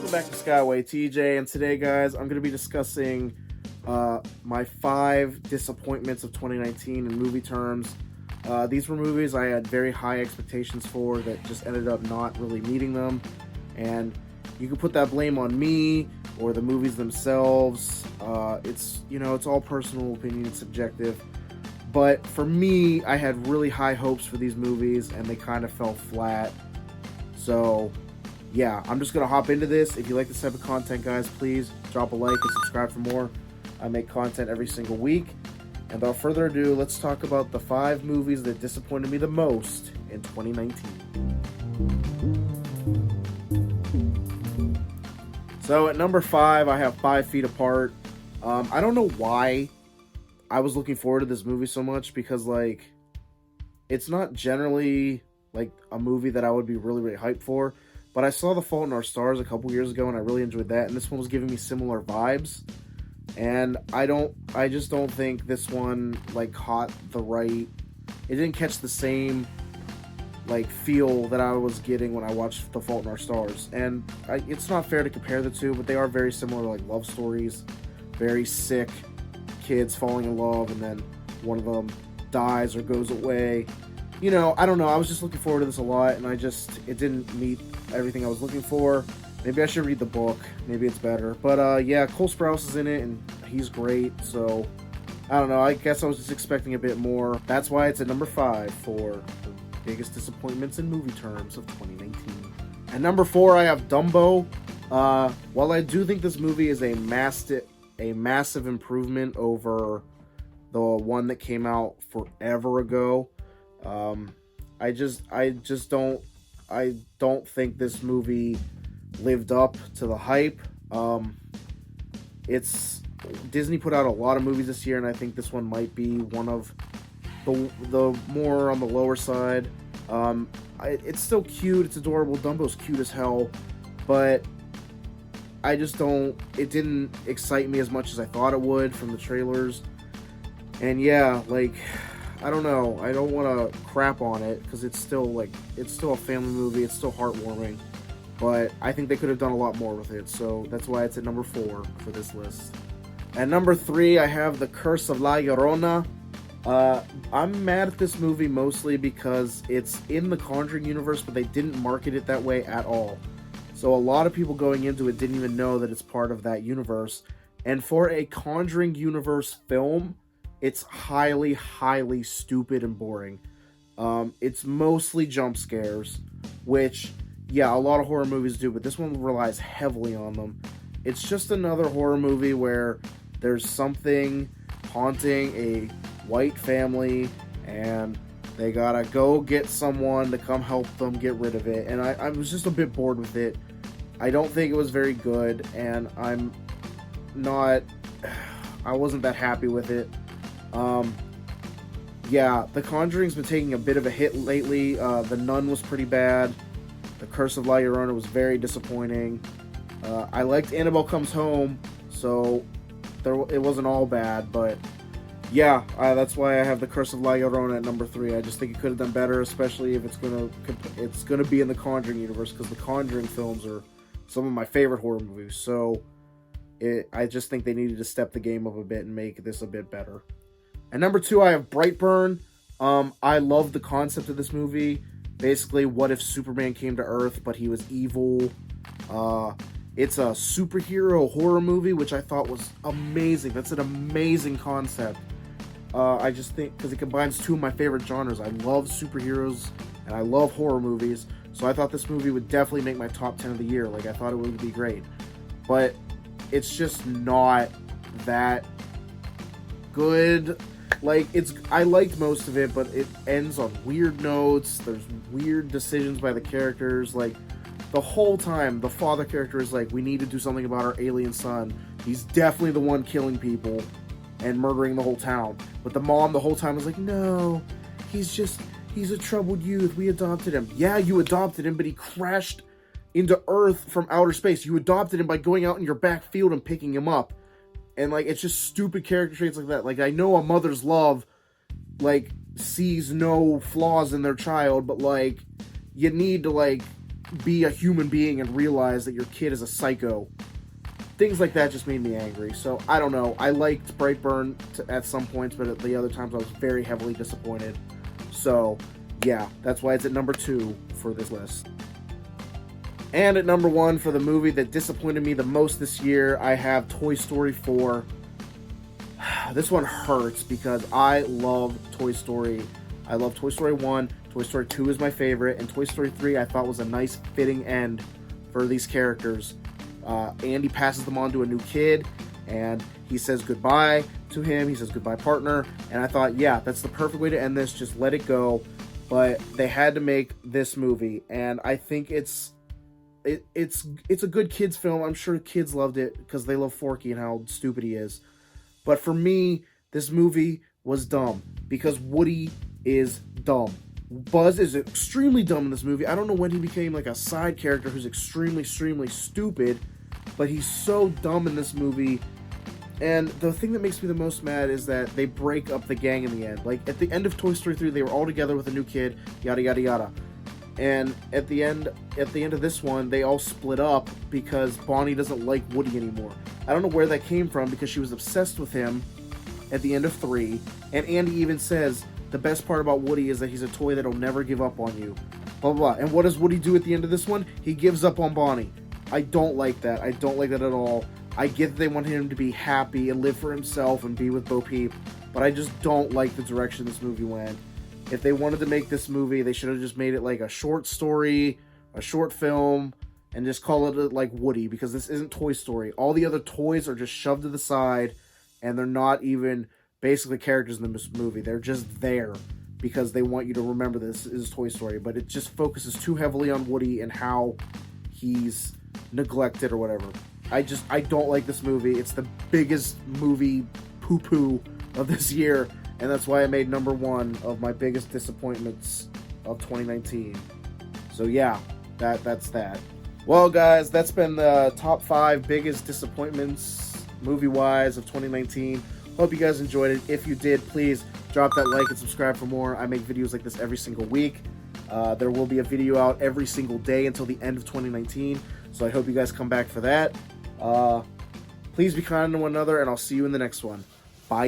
Welcome back to SkywayTj, and today, guys, I'm going to be discussing my 5 disappointments of 2019 in movie terms. These were movies I had very high expectations for that just ended up not really meeting them, and you can put that blame on me or the movies themselves. It's all personal opinion, it's subjective. But for me, I had really high hopes for these movies, and they kind of fell flat. So yeah, I'm just going to hop into this. If you like this type of content, guys, please drop a like and subscribe for more. I make content every single week. And without further ado, let's talk about the 5 movies that disappointed me the most in 2019. So at number 5, I have 5 Feet Apart. I don't know why I was looking forward to this movie so much, because, it's not generally, a movie that I would be really, really hyped for. But I saw The Fault in Our Stars a couple years ago, and I really enjoyed that. And this one was giving me similar vibes. And I just don't think this one, caught the right... It didn't catch the same, feel that I was getting when I watched The Fault in Our Stars. And it's not fair to compare the two, but they are very similar, love stories. Very sick kids falling in love, and then one of them dies or goes away. I don't know. I was just looking forward to this a lot, and it didn't meet everything I was looking for. Maybe I should read the book. Maybe it's better. But, yeah, Cole Sprouse is in it, and he's great, so I don't know. I guess I was just expecting a bit more. That's why it's at number 5 for the biggest disappointments in movie terms of 2019. At number 4, I have Dumbo. While I do think this movie is a massive improvement over the one that came out forever ago, I don't think this movie lived up to the hype. Disney put out a lot of movies this year, and I think this one might be one of the more on the lower side. It's still cute, it's adorable. Dumbo's cute as hell, but it didn't excite me as much as I thought it would from the trailers. And yeah, I don't know. I don't want to crap on it, because it's still a family movie. It's still heartwarming, but I think they could have done a lot more with it. So that's why it's at number 4 for this list. At number 3, I have The Curse of La Llorona. I'm mad at this movie mostly because it's in the Conjuring universe, but they didn't market it that way at all. So a lot of people going into it didn't even know that it's part of that universe. And for a Conjuring universe film, it's highly, highly stupid and boring. It's mostly jump scares, which, yeah, a lot of horror movies do, but this one relies heavily on them. It's just another horror movie where there's something haunting a white family, and they gotta go get someone to come help them get rid of it. And I was just a bit bored with it. I don't think it was very good, and I wasn't that happy with it. Yeah, The Conjuring's been taking a bit of a hit lately. The Nun was pretty bad. The Curse of La Llorona was very disappointing. I liked Annabelle Comes Home, so it wasn't all bad, but yeah, that's why I have The Curse of La Llorona at number 3. I just think it could have done better, especially if it's gonna be in the Conjuring universe, because the Conjuring films are some of my favorite horror movies. So I just think they needed to step the game up a bit and make this a bit better. At number 2, I have Brightburn. I love the concept of this movie. Basically, what if Superman came to Earth, but he was evil? It's a superhero horror movie, which I thought was amazing. That's an amazing concept. I just think, because it combines 2 of my favorite genres. I love superheroes, and I love horror movies. So I thought this movie would definitely make my top 10 of the year. I thought it would be great. But it's just not that good. I liked most of it, but it ends on weird notes. There's weird decisions by the characters. The whole time, the father character is we need to do something about our alien son. He's definitely the one killing people and murdering the whole town. But the mom the whole time was no, he's a troubled youth. We adopted him. Yeah, you adopted him, but he crashed into Earth from outer space. You adopted him by going out in your back field and picking him up. And, it's just stupid character traits like that. I know a mother's love, sees no flaws in their child, but, you need to, be a human being and realize that your kid is a psycho. Things like that just made me angry. So, I don't know. I liked Brightburn at some points, but at the other times I was very heavily disappointed. So, yeah, that's why it's at number 2 for this list. And at number 1 for the movie that disappointed me the most this year, I have Toy Story 4. This one hurts because I love Toy Story. I love Toy Story 1. Toy Story 2 is my favorite. And Toy Story 3 I thought was a nice fitting end for these characters. Andy passes them on to a new kid, and he says goodbye to him. He says goodbye, partner. And I thought, yeah, that's the perfect way to end this. Just let it go. But they had to make this movie, and I think it's a good kids film. I'm sure kids loved it because they love Forky and how stupid he is. But for me, this movie was dumb because Woody is dumb. Buzz is extremely dumb in this movie. I don't know when he became like a side character who's extremely stupid, but he's so dumb in this movie. And the thing that makes me the most mad is that they break up the gang in the end. Like, at the end of Toy Story 3, they were all together with a new kid, yada yada yada. And at the end of this one, they all split up because Bonnie doesn't like Woody anymore. I don't know where that came from because she was obsessed with him at the end of 3. And Andy even says, the best part about Woody is that he's a toy that'll never give up on you. Blah, blah, blah. And what does Woody do at the end of this one? He gives up on Bonnie. I don't like that. I don't like that at all. I get that they want him to be happy and live for himself and be with Bo Peep, but I just don't like the direction this movie went. If they wanted to make this movie, they should have just made it like a short story, a short film, and just call it like Woody, because this isn't Toy Story. All the other toys are just shoved to the side, and they're not even basically characters in this movie. They're just there because they want you to remember this is Toy Story, but it just focuses too heavily on Woody and how he's neglected or whatever. I don't like this movie. It's the biggest movie poo-poo of this year, and that's why I made number 1 of my biggest disappointments of 2019. So yeah, that's that. Well, guys, that's been the top 5 biggest disappointments movie-wise of 2019. Hope you guys enjoyed it. If you did, please drop that like and subscribe for more. I make videos like this every single week. There will be a video out every single day until the end of 2019, so I hope you guys come back for that. Please be kind to one another, and I'll see you in the next one. Bye.